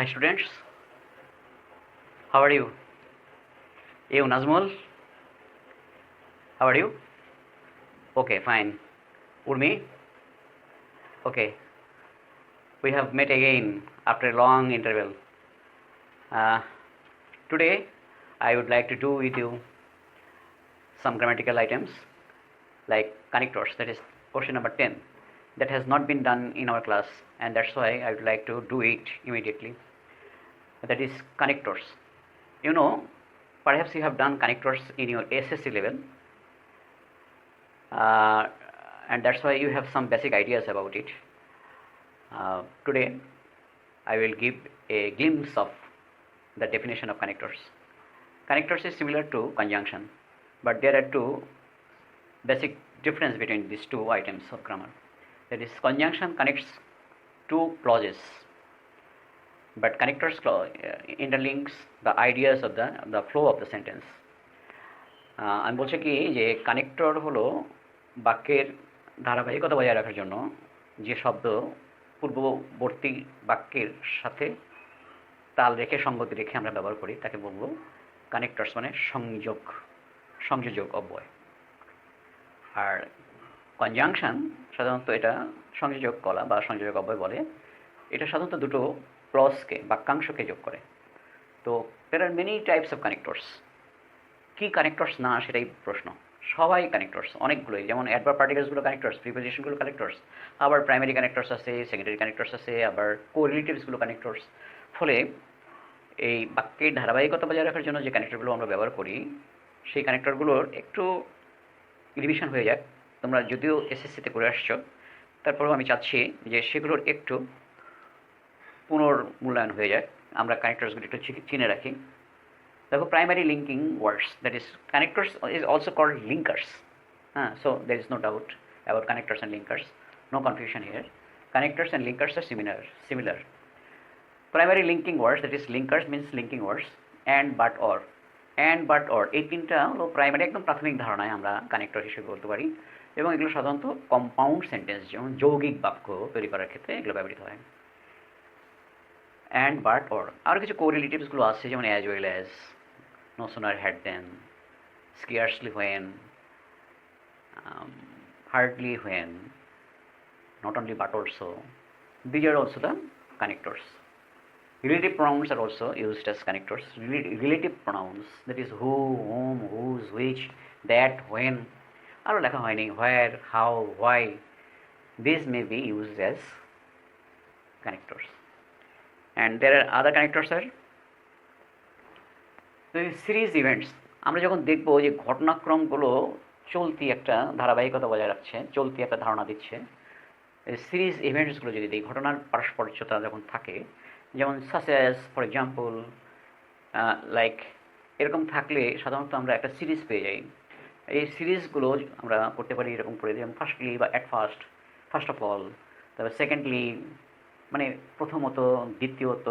Hi students, how are you? You Nazmul, how are you? Okay, fine. Urmi, okay. We have met again after a long interval. Uh, Today, I would like to do with you some grammatical items like connectors. That is question number 10. That has not been done in our class, and that's why I would like to do it immediately. That is connectors. You know, perhaps you have done connectors in your SSC level, uh, and that's why you have some basic ideas about it. Today, I will give a glimpse of the definition of connectors. Connectors is similar to conjunction, but there are two basic difference between these two items of grammar. That is, conjunction connects two clauses, but connectors interlinks the ideas of the flow of the sentence. আমি বলছি কি যে connector হলো বাক্যের ধারাবাহিকতা বজায় রাখার জন্য যে শব্দ পূর্ববর্তী বাক্যের সাথে তাল রেখে সঙ্গতি রেখে আমরা ব্যবহার করি তাকে বলবো কানেক্টরস, মানে সংযোজক অব্যয়। আর কনজাংশন সাধারণত এটা সংযোজক কলা বা সংযোজক অব্যয় বলে। এটা সাধারণত দুটো ক্লজকে বাক্যাংশকে যোগ করে। তো there are many types of connectors. কী কানেক্টরস না সেটাই প্রশ্ন। সবাই কানেক্টরস, অনেকগুলোই, যেমন অ্যাডভার্ব পার্টিকেলসগুলো কানেক্টরস, প্রিপোজিশনগুলো কানেক্টরস, আবার প্রাইমারি কানেক্টরস আছে, সেকেন্ডারি কানেক্টরস আছে, আবার কোরিলেটিভসগুলো কানেক্টরস। ফলে এই বাক্যের ধারাবাহিকতা বজায় রাখার জন্য যে কানেক্টরগুলো আমরা ব্যবহার করি সেই কানেক্টরগুলোর একটু রিভিশন হয়ে যাক। তোমরা যদিও এসএসসিতে করে আসছো, তারপরেও আমি চাচ্ছি যে সেগুলোর একটু পুনর্মূল্যায়ন হয়ে যাক, আমরা কানেক্টরসগুলো একটু চিনে রাখি। দেখো, primary linking words, that is connectors is also called linkers. So there is no doubt about connectors and linkers, no confusion here. Connectors and linkers are similar. Primary linking words, that is linkers means linking words, and but or এই তিনটা হলো primary, একদম প্রাথমিক ধারণায় আমরা connector হিসেবে বলতে পারি, এবং এগুলো সাধারণত কম্পাউন্ড সেন্টেন্স যেমন যৌগিক বাক্য তৈরি করার ক্ষেত্রে এগুলো ব্যবহৃত হয়। অ্যান্ড বাট অর আরও কিছু কোরিলেটিভসগুলো আছে, যেমন as well as, no sooner had then, scarcely when, hardly when, not only but also. These are also the connectors. Relative pronouns are also used as connectors. Relative pronouns, that is who, whom, whose, which, that, when, আরও লেখা হয়নি, where, how, why. These may be used as connectors. And there are other connectors are the series events. আমরা যখন দেখব যে ঘটনাক্রমগুলো চলতি একটা ধারাবাহিকতা বজায় রাখছে, চলতি একটা ধারণা দিচ্ছে, সিরিজ ইভেন্টসগুলো যদি দিই, ঘটনার পারস্পর্যতা যখন থাকে, যেমন such as for example, like, এরকম থাকলে সাধারণত আমরা একটা সিরিজ পেয়ে যাই। এই সিরিজগুলো আমরা করতে পারি এরকম করে, যেমন ফার্স্টলি বা অ্যাট ফার্স্ট অফ অল, তারপর সেকেন্ডলি মানে প্রথমত, দ্বিতীয়ত,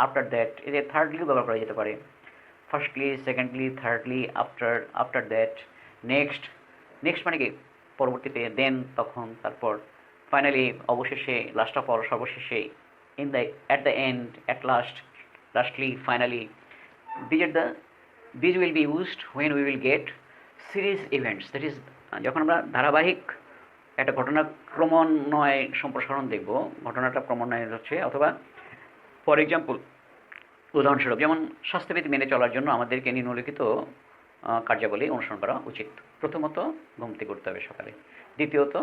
আফটার দ্যাট, এদের থার্ডলিও ব্যবহার করা যেতে পারে। Firstly, secondly, thirdly, after that, next মানে কি পরবর্তীতে, দেন তখন, তারপর, ফাইনালি অবশেষে, লাস্ট অফ অল সর্বশেষে, at the end, at lastly, finally. These will be used when we will get series events, that is যখন আমরা ধারাবাহিক একটা ঘটনা ক্রমান্বয়ে সম্প্রসারণ দেখব, ঘটনাটা ক্রমান্বয়ে হচ্ছে, অথবা ফর এক্সাম্পল, উদাহরণস্বরূপ, যেমন স্বাস্থ্যবিধি মেনে চলার জন্য আমাদেরকে নিম্নলিখিত কার্যাবলী অনুসরণ করা উচিত। প্রথমত, ঘুম থেকে উঠতে হবে সকালে। দ্বিতীয়ত,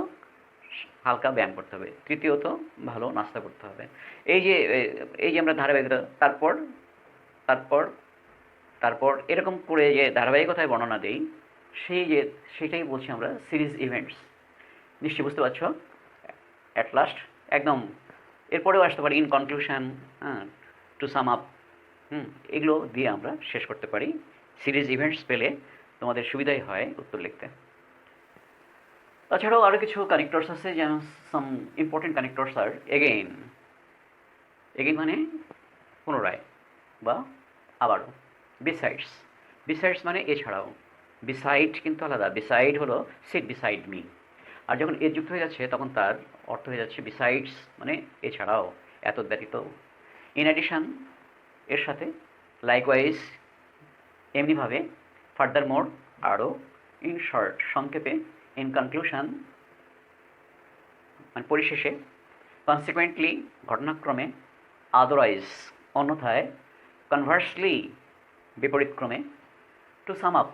হালকা ব্যায়াম করতে হবে। তৃতীয়ত, ভালো নাস্তা করতে হবে। এই যে আমরা ধারাবাহিকতা, তারপর এরকম করে যে ধারাবাহিকতায় বর্ণনা দিই, সেটাই বলছি আমরা সিরিজ ইভেন্টস। নিশ্চয়ই বুঝতে পারছো? অ্যাট লাস্ট, একদম, এরপরেও আসতে পারি in conclusion, to sum up, এগুলো দিয়ে আমরা শেষ করতে পারি। সিরিজ ইভেন্টস পেলে তোমাদের সুবিধাই হয় উত্তর লিখতে। তাছাড়াও আরও কিছু কানেক্টরস আছে, যেমন সাম ইম্পর্টেন্ট কানেক্টরস আর এগেইন মানে পুনরায় বা আবারও। বিসাইডস মানে এছাড়াও। বিসাইড কিন্তু আলাদা, বিসাইড হলো সিট বিসাইড মি, আর যখন এ যুক্ত হয়ে যাচ্ছে তখন তার অর্থ হয়ে যাচ্ছে বিসাইডস মানে এছাড়াও, এতদ ব্যতীত। ইন অ্যাডিশন, এর সাথে, লাইকওয়াইজ, এমনিভাবে, ফার্দার মোর, আরও, ইন শর্ট, সংক্ষেপে, ইন কনক্লুশন, মানে পরিশেষে, কনসিকুয়েন্টলি, ঘটনাক্রমে, আদারওয়াইজ, অন্যথায়, কনভার্সলি, বিপরীতক্রমে, টু সাম আপ,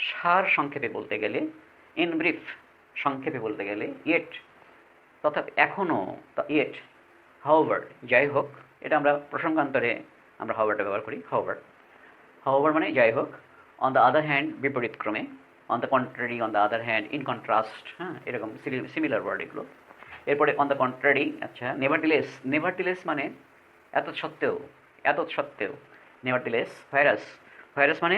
সার সংক্ষেপে বলতে গেলে, ইন ব্রিফ, সংক্ষেপে বলতে গেলে, ইয়েট, তথাপি, এখনও, ইয়েট, হাউভার, যাই হোক, এটা আমরা প্রসঙ্গান্তরে আমরা হাউভারটা ব্যবহার করি, হাউভার। হাউভার মানে যাই হোক, অন দ্য আদার হ্যান্ড, বিপরীতক্রমে, on the contrary, on the other hand, in contrast, হ্যাঁ, এরকম সিমিলার ওয়ার্ড এগুলো। এরপরে অন দ্য কন্ট্রারি, আচ্ছা, নেভারডিলেস, নেভারডিলেস মানে এত সত্ত্বেও, এত সত্ত্বেও, নেভারডিলেস, ভাইরাস, ভাইরাস মানে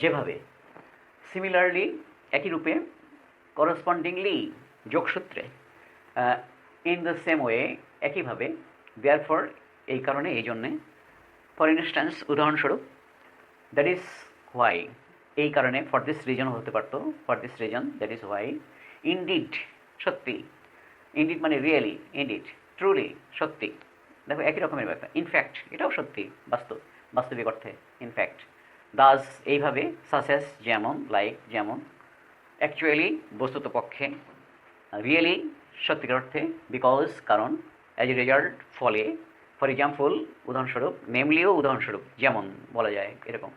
যেভাবে, সিমিলারলি, একই রূপে, করসপন্ডিংলি, যোগসূত্রে, ইন দ্য সেম ওয়ে, একইভাবে, দেয়ারফর, এই কারণে, এই জন্যে, ফর ইনস্ট্যান্স, উদাহরণস্বরূপ, দ্যাট ইজ হোয়াই, এই কারণে, ফর দিস রিজন হতে পারত, for this reason, that is why, indeed, সত্যি, ইনডিড মানে রিয়েলি, ইনডিড, ট্রুলি, সত্যি, দেখো একই রকমের ব্যাপার। ইনফ্যাক্ট, এটাও সত্যি, বাস্তব, বাস্তবিক অর্থে, ইনফ্যাক্ট। দাস, এইভাবে, সাসেস, যেমন, লাইক, যেমন, অ্যাকচুয়ালি, বস্তুত পক্ষে, রিয়েলি, সত্যিকার অর্থে, বিকজ, কারণ, অ্যাজ এ রেজাল্ট, ফলে, ফর এক্সাম্পল, উদাহরণস্বরূপ, নেমলিও উদাহরণস্বরূপ, যেমন বলা যায়, এরকম।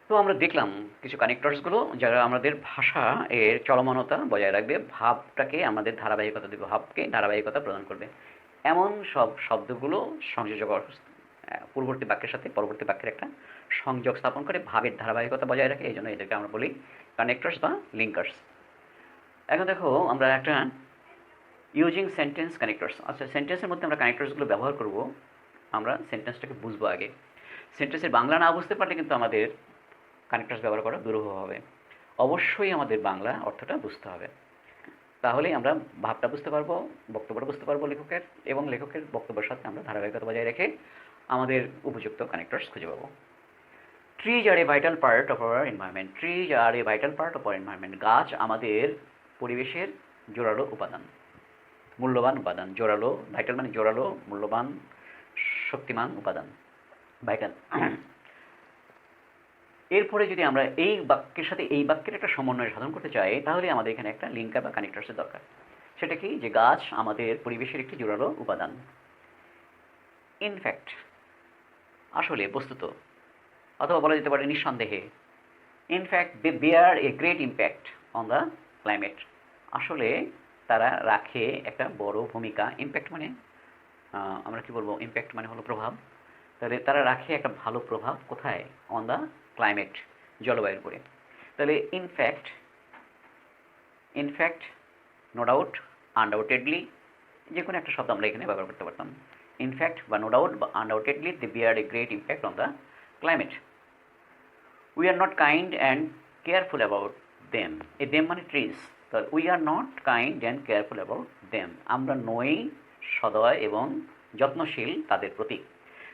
তো আমরা দেখলাম কিছু কানেক্টরসগুলো যারা আমাদের ভাষা এর চলমানতা বজায় রাখবে, ভাবটাকে আমাদের ধারাবাহিকতা দেবে, ভাবকে ধারাবাহিকতা প্রদান করবে, এমন সব শব্দগুলো সংযোজক, পূর্ববর্তী বাক্যের সাথে পরবর্তী বাক্যের একটা সংযোগ স্থাপন করে ভাবের ধারাবাহিকতা বজায় রাখে, এই জন্য এদেরকে আমরা বলি কানেক্টরস বা লিঙ্কার্স। এখন দেখো আমরা একটা ইউজিং সেন্টেন্স কানেক্টরস, আচ্ছা, সেন্টেন্সের মধ্যে আমরা কানেক্টরসগুলো ব্যবহার করব, আমরা সেন্টেন্সটাকে বুঝবো আগে। সেন্টেন্সের বাংলা না বুঝতে পারলে কিন্তু আমাদের কানেক্টরস ব্যবহার করা দুরূহ হবে। অবশ্যই আমাদের বাংলা অর্থটা বুঝতে হবে, তাহলেই আমরা ভাবটা বুঝতে পারবো, বক্তব্যটা বুঝতে পারবো লেখকের, এবং লেখকের বক্তব্যের সাথে আমরা ধারাবাহিকতা বজায় রেখে আমাদের উপযুক্ত কানেক্টরস খুঁজে পাবো। Trees are A vital part of our environment, trees are A vital part of our environment, গাছ আমাদের পরিবেশের জোরালো উপাদান, মূল্যবান উপাদান, জোরালো, ভাইটাল মানে জোরালো, মূল্যবান, শক্তিমান উপাদান, ভাইটাল। এরপরে যদি আমরা এই বাক্যের সাথে এই বাক্যের একটা সমন্বয় সাধন করতে চাই, তাহলে আমাদের এখানে একটা লিঙ্কার বা কানেক্টরসের দরকার। সেটা কি, যে গাছ আমাদের পরিবেশের একটি জোরালো উপাদান। ইনফ্যাক্ট, আসলে, বস্তুত, অথবা বলা যেতে পারে নিঃসন্দেহে, in fact they bear a great impact on the climate, আসলে তারা রাখে একটা বড় ভূমিকা। ইম্প্যাক্ট মানে আমরা কি বলবো, ইম্প্যাক্ট মানে হলো প্রভাব, তাহলে তারা রাখে একটা ভালো প্রভাব কোথায়, অন দ্য ক্লাইমেট, জলবায়ুর উপরে। তাহলে in fact, in fact, no doubt, undoubtedly, যে কোনো একটা শব্দ আমরা এখানে ব্যবহার করতে পারতাম। ইনফ্যাক্ট বা নো ডাউট বা undoubtedly they bear a great impact on the climate. We are not kind and careful about them, এই দেম মানে ট্রিজ, তো we are not kind and careful about them, আমরা নই সদয় এবং যত্নশীল তাদের প্রতি।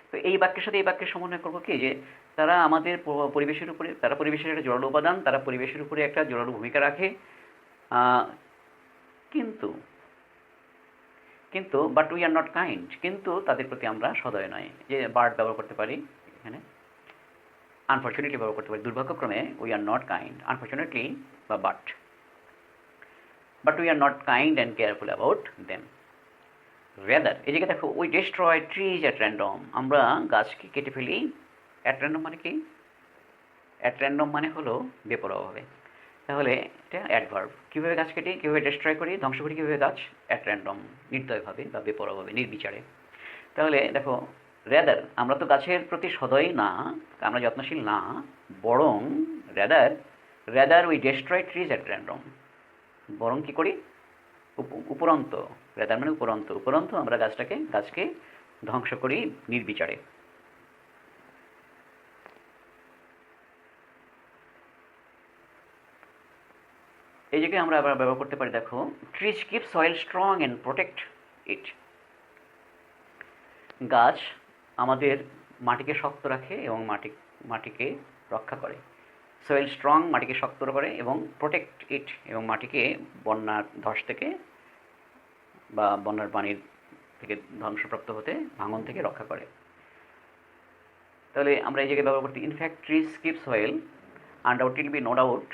তো এই বাক্যের সাথে এই বাক্যের সমন্বয় করবো কি, যে তারা আমাদের পরিবেশের উপরে, তারা পরিবেশের একটা জোরালো উপাদান, তারা পরিবেশের উপরে একটা জোরালো ভূমিকা রাখে, কিন্তু, কিন্তু but we are not kind, কিন্তু তাদের প্রতি আমরা সদয় নয়, যে বার্ড ব্যবহার করতে পারি এখানে, আনফর্চুনেটলি ব্যবহার করতে পারি, দুর্ভাগ্যক্রমে, we are not kind, unfortunately বা but we are not kind and careful about them. Rather, এই জায়গায় দেখো, we destroy trees at random, আমরা গাছকে কেটে ফেলি। অ্যাট র্যান্ডম মানে কি, অ্যাট র্যান্ডম মানে হলো বেপরোয়াভাবে, তাহলে এটা অ্যাডভার্ব। কীভাবে গাছ কেটে, কীভাবে ডিস্ট্রয় করি, ধ্বংস করি কীভাবে গাছ, অ্যাট র্যান্ডম, নির্দয়ভাবে বা বেপরোয়াভাবে, নির্বিচারে। তাহলে দেখো, রেদার, আমরা তো গাছের প্রতি সদয় না, আমরা যত্নশীল না, বরং rather, rather we destroy trees at random, বরং কী করি, উপরন্ত, রেদার মানে উপরন্ত, উপরন্ত আমরা গাছকে ধ্বংস করি নির্বিচারে। এই জায়গায় আমরা আবার ব্যবহার করতে পারি, দেখো, trees keep soil strong and protect ইট, গাছ আমাদের মাটিকে শক্ত রাখে এবং মাটিকে রক্ষা করে। সয়েল স্ট্রং, মাটিকে শক্ত করে, এবং প্রোটেক্ট ইট, এবং মাটিকে বন্যার ধস থেকে বা বন্যার পানির থেকে ধ্বংসপ্রাপ্ত হতে, ভাঙন থেকে রক্ষা করে। তাহলে আমরা এই জায়গায় ব্যবহার করতে in fact trees keep soil, undoubtedly no doubt,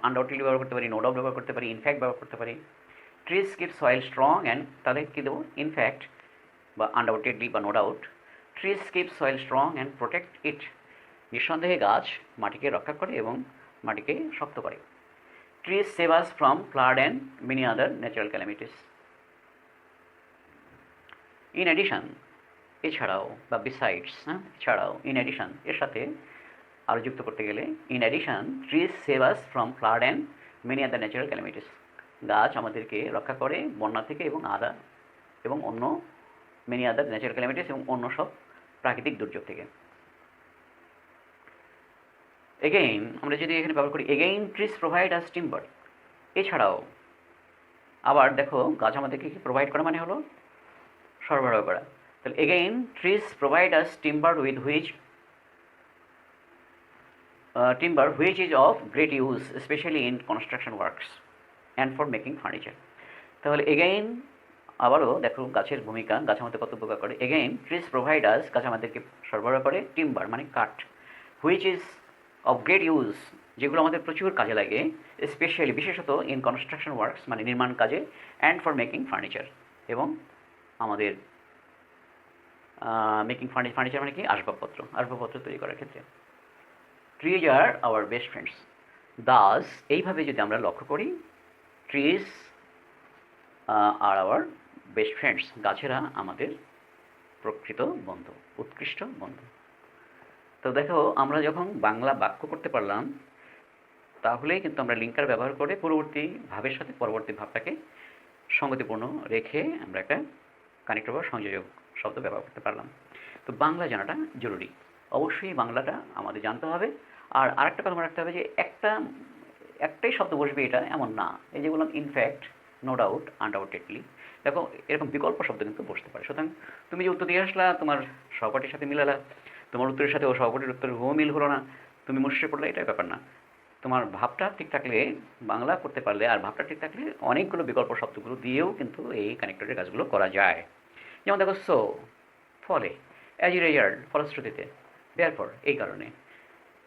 undoubtedly ব্যবহার করতে পারি, নো ডাউট ব্যবহার করতে পারি, ইনফ্যাক্ট ব্যবহার করতে পারি। Trees keep soil strong and, তাহলে কী দেবো, ইনফ্যাক্ট বা আনডাউটেডলি বা no doubt. Trees keep soil strong and protect it, নিঃসন্দেহে গাছ মাটিকে রক্ষা করে এবং মাটিকে শক্ত করে। Trees save us from flood and many other natural calamities. In addition, এছাড়াও বা বিসাইডস, এছাড়াও, ইন এডিশন এর সাথে আরও যুক্ত করতে গেলে, in addition trees save us from flood and many other natural calamities, গাছ আমাদেরকে রক্ষা করে বন্যা থেকে এবং অন্য মেনি আদার ন্যাচারাল ক্যালামিটিস এবং অন্য সব প্রাকৃতিক দুর্যোগ থেকে। এগেইন আমরা যদি এখানে ব্যবহার করি এগেইন ট্রিজ প্রোভাইড আস টিম্বার, এছাড়াও আবার দেখো গাছ আমাদেরকে কি প্রোভাইড করা মানে হলো সরবরাহ করা। তাহলে again trees provide us timber with which timber which is of great use especially in construction works and for making furniture. তাহলে এগেইন আবারও দেখো গাছের ভূমিকা, গাছ আমাদের কত উপকার করে। এগেইন ট্রিজ প্রোভাইড আস, গাছ আমাদেরকে সরবরাহ করে, টিম্বার মানে কাঠ, which is of great use, যেগুলো আমাদের প্রচুর কাজে লাগে, স্পেশালি বিশেষত ইন কনস্ট্রাকশন ওয়ার্কস মানে নির্মাণ কাজে, অ্যান্ড ফর মেকিং ফার্নিচার, এবং আমাদের মেকিং ফার্নিচার মানে কি আসবাবপত্র তৈরি করার ক্ষেত্রে। Trees are our best friends, thus এইভাবে যদি আমরা লক্ষ্য করি, trees are our best friends, গাছেরা আমাদের প্রকৃত বন্ধু, উৎকৃষ্ট বন্ধু। তো দেখো আমরা যখন বাংলা বাক্য করতে পারলাম, তাহলেই কিন্তু আমরা লিঙ্কার ব্যবহার করে পূর্ববর্তী ভাবের সাথে পরবর্তী ভাবটাকে সঙ্গতিপূর্ণ রেখে আমরা একটা কানেক্টর বা সংযোজক শব্দ ব্যবহার করতে পারলাম। তো বাংলা জানাটা জরুরি, অবশ্যই বাংলাটা আমাদের জানতে হবে। আর আরেকটা কথা মনে রাখতে হবে যে একটাই শব্দ বসবে এটা এমন না। এই যে বললাম ইনফ্যাক্ট, নো ডাউট, আনডাউটেডলি, দেখো এরকম বিকল্প শব্দ কিন্তু বসতে পারে। সুতরাং তুমি যে উত্তর দিয়ে আসলা, তোমার সহপাঠীর সাথে মিলালা, তোমার উত্তরের সাথে ও সহপাঠীর উত্তরের হুবহু মিল হলো না, তুমি মুশড়ে পড়লে, এটা ব্যাপার না। তোমার ভাবটা ঠিক থাকলে, বাংলা করতে পারলে আর ভাবটা ঠিক থাকলে অনেকগুলো বিকল্প শব্দগুলো দিয়েও কিন্তু এই কানেক্টরের কাজগুলো করা যায়। যেমন দেখো সো, ফলে, অ্যাজ এ রেজাল্ট ফলশ্রুতিতে, দেয়ারফর এই কারণে,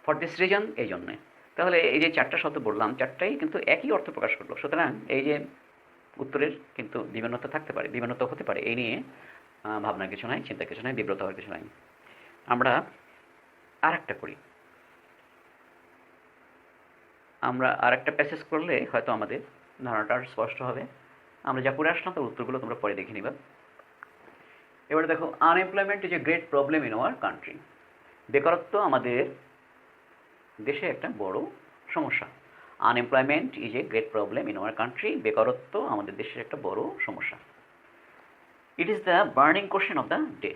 ফর দিস রিজন এই জন্যে। তাহলে এই যে চারটা শব্দ বললাম, চারটাই কিন্তু একই অর্থ প্রকাশ করলো। সুতরাং এই যে উত্তরের কিন্তু বিভিন্নতা থাকতে পারে, বিভিন্নতা হতে পারে, এই নিয়ে ভাবনার কিছু নাই, চিন্তার কিছু নাই, বিব্রত হওয়ার কিছু নাই। আমরা আর একটা করি, আমরা আর একটা প্যাসেজ করলে হয়তো আমাদের ধারণাটা আর স্পষ্ট হবে। আমরা যা পড়ে আসলাম তার উত্তরগুলো তোমরা পরে দেখে নিবা। এবারে দেখো, unemployment is a great problem in our country, বেকারত্ব আমাদের দেশে একটা বড় সমস্যা। Unemployment is a great problem in our country, বেকারত্ব আমাদের দেশের একটা বড় সমস্যা। It is the burning question of the day.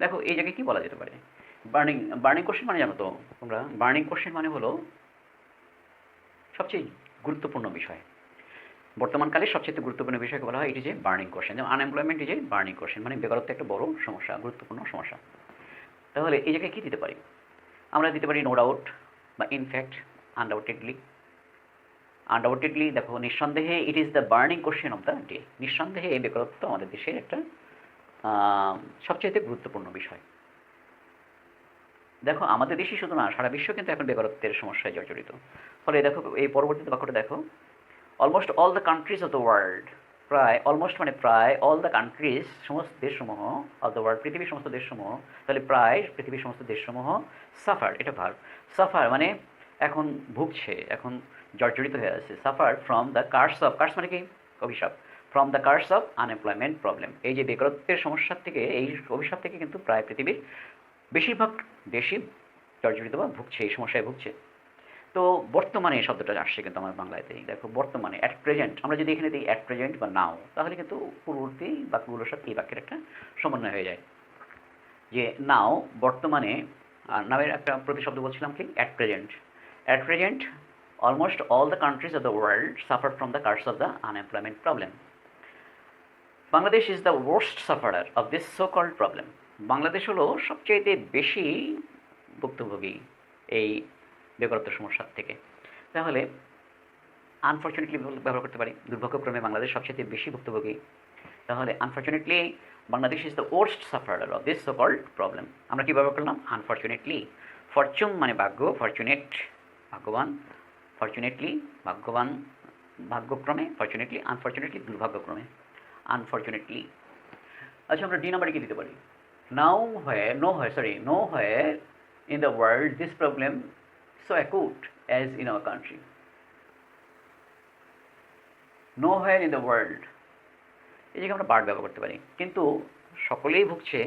দেখো এই জায়গায় কী বলা যেতে পারে, বার্নিং কোশ্চেন মানে জানো তো তোমরা, বার্নিং কোশ্চেন মানে হলো সবচেয়ে গুরুত্বপূর্ণ বিষয়, বর্তমানকালে সবচেয়ে গুরুত্বপূর্ণ বিষয়কে বলা হয় it is a burning question. যেমন unemployment is a burning question মানে বেকারত্ব একটা বড় সমস্যা, গুরুত্বপূর্ণ সমস্যা। তাহলে এই জায়গায় কী দিতে পারি, আমরা দিতে পারি নো ডাউট বা ইনফ্যাক্ট, আনডাউটেডলি। আনডাউটেডলি দেখো নিঃসন্দেহে, it is the burning question of the day, নিঃসন্দেহে এই বেকারত্ব আমাদের দেশের একটা সবচেয়ে গুরুত্বপূর্ণ বিষয়। দেখো আমাদের দেশই শুধু না, সারা বিশ্ব কিন্তু এখন বেকারত্বের সমস্যায় জর্জরিত। ফলে দেখো এই পরবর্তীতে বাক্যটা দেখো, almost all the countries of the world, প্রায়, অলমোস্ট মানে প্রায়, অল দ্য কান্ট্রিজ সমস্ত দেশসমূহ, অফ দ্য ওয়ার্ল্ড পৃথিবীর সমস্ত দেশসমূহ, তাহলে প্রায় পৃথিবীর সমস্ত দেশসমূহ, সাফার এটা ভার্ব, সাফার মানে এখন ভুগছে, এখন জর্জরিত হয়ে আছে, suffer from the curse of, curse মানে কি অভিশাপ, from the curse of unemployment problem, এই যে বেকারত্বের সমস্যার থেকে, এই অভিশাপ থেকে কিন্তু প্রায় পৃথিবীর বেশিরভাগ দেশই জর্জরিত বা ভুগছে, এই সমস্যায় ভুগছে। তো বর্তমানে এই শব্দটা আসছে কিন্তু আমার বাংলাতেই, দেখো বর্তমানে, অ্যাট প্রেজেন্ট, আমরা যদি এখানে দিই অ্যাট প্রেজেন্ট বা নাও, তাহলে কিন্তু পূর্ববর্তী বাক্যগুলোর সাথে এই বাক্যের একটা সমন্বয় হয়ে যায়, যে নাও বর্তমানে। আর নামের একটা প্রতিশব্দ বলছিলাম কি, at present. At present almost all the countries of the world suffer from the curse of the unemployment problem. Bangladesh is the worst sufferer of this so called problem, Bangladesh হলো সবচেয়ে বেশি ভুক্তভোগী এই বেকারত্ব সমস্যার থেকে। তাহলে আনফর্চুনেটলি ব্যবহার করতে পারি, দুর্ভাগ্যক্রমে বাংলাদেশ সবচেয়ে বেশি ভুক্তভোগী তাহলে unfortunately Bangladesh is the worst sufferer of this so called problem. আমরা কী ব্যবহার করলাম? আনফর্চুনেটলি। ফরচুন মানে ভাগ্য, ফরচুনেট ভাগ্যবান, ফরচুনেটলি ভাগ্যবান ভাগ্যক্রমে, ফরচুনেটলি, আনফর্চুনেটলি দুর্ভাগ্যক্রমে, আনফর্চুনেটলি। আচ্ছা, আমরা ডি নাম্বারে কী দিতে পারি? Know where in the world this problem so acute as in our country. Know where in the world, এই জায়গায় আমরা বার্ড ব্যবহার করতে পারি। কিন্তু সকলেই ভুগছে,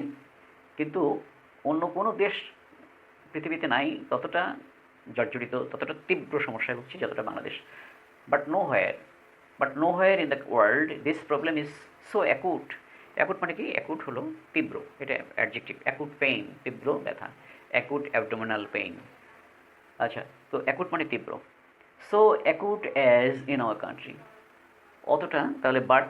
কিন্তু অন্য কোনো দেশ পৃথিবীতে নাই ততটা জর্জরিত, ততটা তীব্র সমস্যায় ভুগছে যতটা Bangladesh. But know where in the world this problem is so acute. Acute মানে কি? অ্যাকুট হলো তীব্র, এটা অ্যাডজেক্টিভ। অ্যাকুট পেইন, তীব্র ব্যথা, অ্যাকুট অ্যাবডোমিনাল পেইন। আচ্ছা, তো অ্যাকুট মানে তীব্র। So acute as in our country, অতটা। তাহলে বাট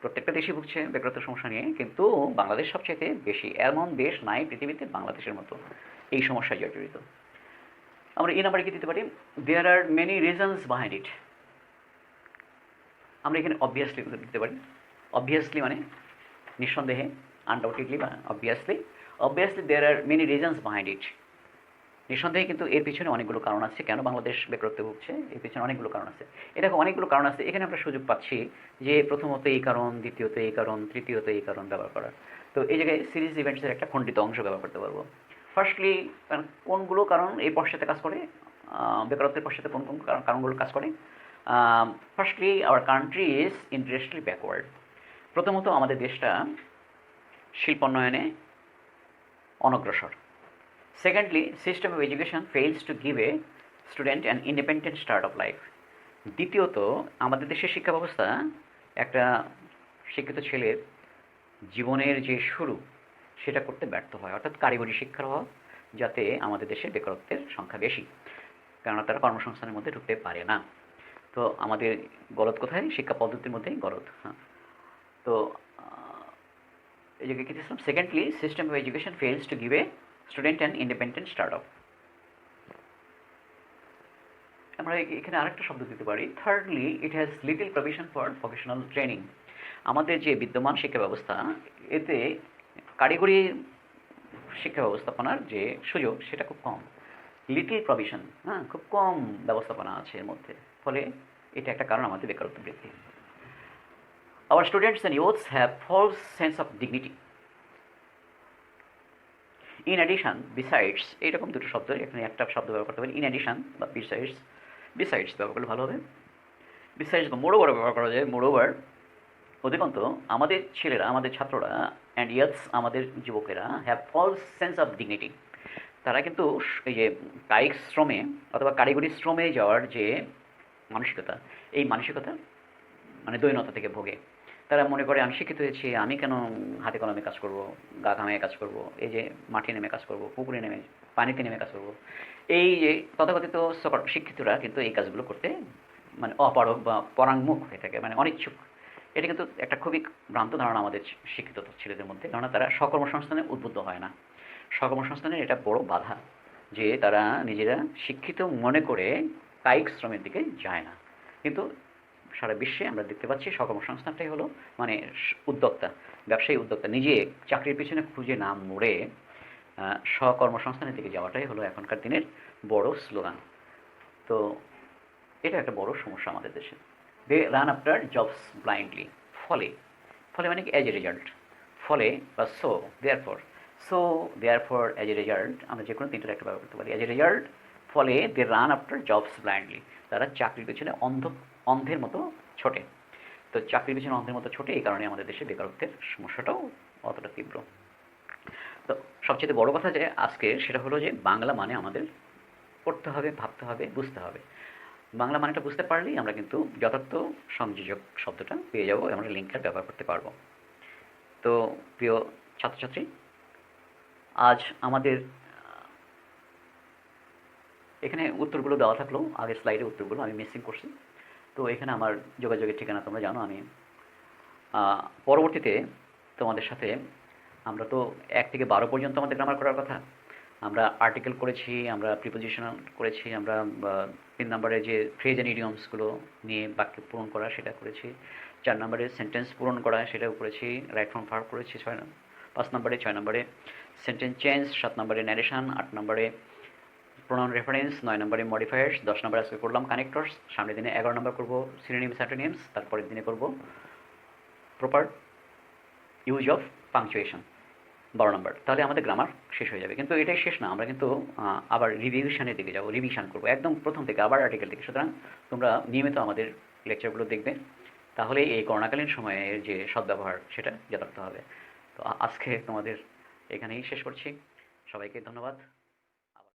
প্রত্যেকটা দেশই ভুগছে বেকারত্ব সমস্যা নিয়ে, কিন্তু বাংলাদেশ সবচেয়ে বেশি। এমন দেশ নাই পৃথিবীতে বাংলাদেশের মতো এই সমস্যায় জর্জরিত। আমরা এই নাম্বারে কি দিতে পারি? There are many reasons behind it. আমরা এখানে অবভিয়াসলি দিতে পারি। অবভিয়াসলি মানে নিঃসন্দেহে, আনডাউটেডলি বা obviously there are many reasons behind it. নিঃসন্দেহে কিন্তু এর পিছনে অনেকগুলো কারণ আছে। কেন বাংলাদেশ বেকারত্বে ভুগছে, এর পিছনে অনেকগুলো কারণ আছে। এরকম অনেকগুলো কারণ আছে। এখানে আমরা সুযোগ পাচ্ছি যে প্রথমত এই কারণ, দ্বিতীয়ত এই কারণ, তৃতীয়ত এই কারণ ব্যবহার করার। তো এই জায়গায় সিরিজ ইভেন্টসের একটা খণ্ডিত অংশ ব্যবহার করতে পারবো। ফার্স্টলি, কোনগুলো কারণ এই পশ্চাতে কাজ করে, বেকারত্বের পশ্চাতে কোন কোন কারণগুলো কাজ করে? Firstly, our country is interestingly backward. প্রথমত আমাদের দেশটা শিল্পোন্নয়নে অনগ্রসর। Secondly, system of education fails to give a student an independent start of life. দ্বিতীয়ত, আমাদের দেশের শিক্ষা ব্যবস্থা একটা শিক্ষিত ছেলের জীবনের যে শুরু সেটা করতে ব্যর্থ হয়, অর্থাৎ কারিগরি শিক্ষার অভাব, যাতে আমাদের দেশে বেকারত্বের সংখ্যা বেশি, কেননা তারা কর্মসংস্থানের মধ্যে ঢুকতে পারে না। তো আমাদের গলদ কোথায়? শিক্ষা পদ্ধতির মধ্যেই গলদ। হ্যাঁ, তো এই জায়গায় কী দিয়েছিলাম? Secondly, system of education fails to give a student and independent start up. আমরা এখানে আরেকটা শব্দ দিতে পারি। Thirdly, it has little provision for vocational training. আমাদের যে বিদ্যমান শিক্ষা ব্যবস্থা, এতে কারিগরি শিক্ষা ব্যবস্থাপনার যে সুযোগ সেটা খুব কম। লিটল প্রভিশন, হ্যাঁ, খুব কম ব্যবস্থাপনা আছে এর মধ্যে। ফলে এটা একটা কারণ আমাদের বেকারত্ব বৃদ্ধি। Our students and youths have false sense of dignity. In addition, besides, এইরকম দুটো শব্দ, এখানে একটা শব্দ ব্যবহার করতে পারি। ইন অ্যাডিশন বা বিসাইডস ব্যবহার করলে ভালো হবে। বিসাইডস বা মোরওভার ব্যবহার করা যায়। মোরওভার, অধিকন্ত আমাদের ছেলেরা, আমাদের ছাত্ররা, অ্যান্ড ইয়থস, আমাদের যুবকেরা, have false sense of dignity. তারা কিন্তু এই যে কায়িক শ্রমে অথবা কারিগরি শ্রমে যাওয়ার যে মানসিকতা, এই মানসিকতা মানে দৈন্যতা থেকে ভোগে। তারা মনে করে আমি শিক্ষিত হয়েছি, আমি কেন হাতে কলমে কাজ করব, গা ঘামে কাজ করব, এই যে মাঠে নেমে কাজ করব, পুকুরে নেমে, পানিতে নেমে কাজ করব। এই যে তথাকথিত শিক্ষিতরা কিন্তু এই কাজগুলো করতে মানে অপারগ বা পরাঙ্মুখ হয়ে থাকে, মানে অনিচ্ছুক। এটা কিন্তু একটা খুবই ভ্রান্ত ধারণা আমাদের শিক্ষিত ছেলেদের মধ্যে, কেননা তারা স্বকর্মসংস্থানে উদ্বুদ্ধ হয় না। স্বকর্মসংস্থানের এটা বড় বাধা যে তারা নিজেরা শিক্ষিত মনে করে কায়িক শ্রমের দিকে যায় না। কিন্তু সারা বিশ্বে আমরা দেখতে পাচ্ছি স্বকর্মসংস্থানটাই হলো মানে উদ্যোক্তা, ব্যবসায়ী উদ্যোক্তা, নিজে চাকরির পিছনে খুঁজে না মরে স্বকর্মসংস্থানের দিকে যাওয়াটাই হলো এখনকার দিনের বড় স্লোগান। তো এটা একটা বড় সমস্যা আমাদের দেশে। They run after jobs blindly. ফলে, ফলে মানে কি? As a result. ফলে বা দেয়ারফর অ্যাজ এ রেজাল্ট, আমরা যে কোনো তিনটার একটা ব্যবহার করতে পারি। অ্যাজ এ রেজাল্ট, ফলে they run after jobs blindly. তারা চাকরির পিছনে অন্ধের মতো ছোটে। তো চাকরির পিছনে অন্ধের মতো ছোটে, এই কারণে আমাদের দেশে বেকারত্বের সমস্যাটাও অতটা তীব্র। তো সবচেয়ে বড় কথা যে আজকে সেটা হলো যে বাংলা মানে আমাদের পড়তে হবে, ভাবতে হবে, বুঝতে হবে। বাংলা মানেটা বুঝতে পারলেই আমরা কিন্তু যথার্থ সংযোজক শব্দটা পেয়ে যাবো, আমরা লিঙ্কটা ব্যবহার করতে পারবো। তো প্রিয় ছাত্রছাত্রী, আজ আমাদের এখানে উত্তরগুলো দেওয়া থাকলো, আগের স্লাইডে উত্তরগুলো আমি মিসিং করছি। তো এখানে আমার যোগাযোগের ঠিকানা তোমরা জানো। আমি পরবর্তীতে তোমাদের সাথে, আমরা তো 1 থেকে 12 পর্যন্ত আমাদের গ্রামার করার কথা। আমরা আর্টিকেল করেছি, আমরা প্রিপোজিশনাল করেছি, আমরা 3 নম্বরে যে ফ্রেজ অ্যান্ড ইডিয়মসগুলো নিয়ে বাক্য পূরণ করা সেটা করেছি। 4 নম্বরে সেন্টেন্স পূরণ করা সেটাও করেছি, রাইট ফ্রম ভার্ব করেছি 5 নম্বরে, 6 নম্বরে সেন্টেন্স চেঞ্জ, 7 নম্বরে ন্যারেশন, 8 নম্বরে প্রোনাউন রেফারেন্স, 9 নম্বরে মডিফায়ার্স, 10 নম্বরে আজকে করলাম কানেক্টরস, সামনের দিনে 11 নম্বর করব সিনোনিমস অ্যান্টোনিমস, তারপরের দিনে করব প্রপার ইউজ অফ পাংচুয়েশন 12 নম্বর। তাহলে আমাদের গ্রামার শেষ হয়ে যাবে। কিন্তু এটাই শেষ না, আমরা কিন্তু আবার রিভিশনের দিকে যাব, রিভিশন করব একদম প্রথম থেকে আবার আর্টিকেল থেকে। সুতরাং তোমরা নিয়মিত আমাদের লেকচারগুলো দেখবে, তাহলে এই করোনাকালীন সময়ের যে সদ্ব্যবহার সেটা যথার্থ হবে। তো আজকে তোমাদের এখানেই শেষ করছি। সবাইকে ধন্যবাদ।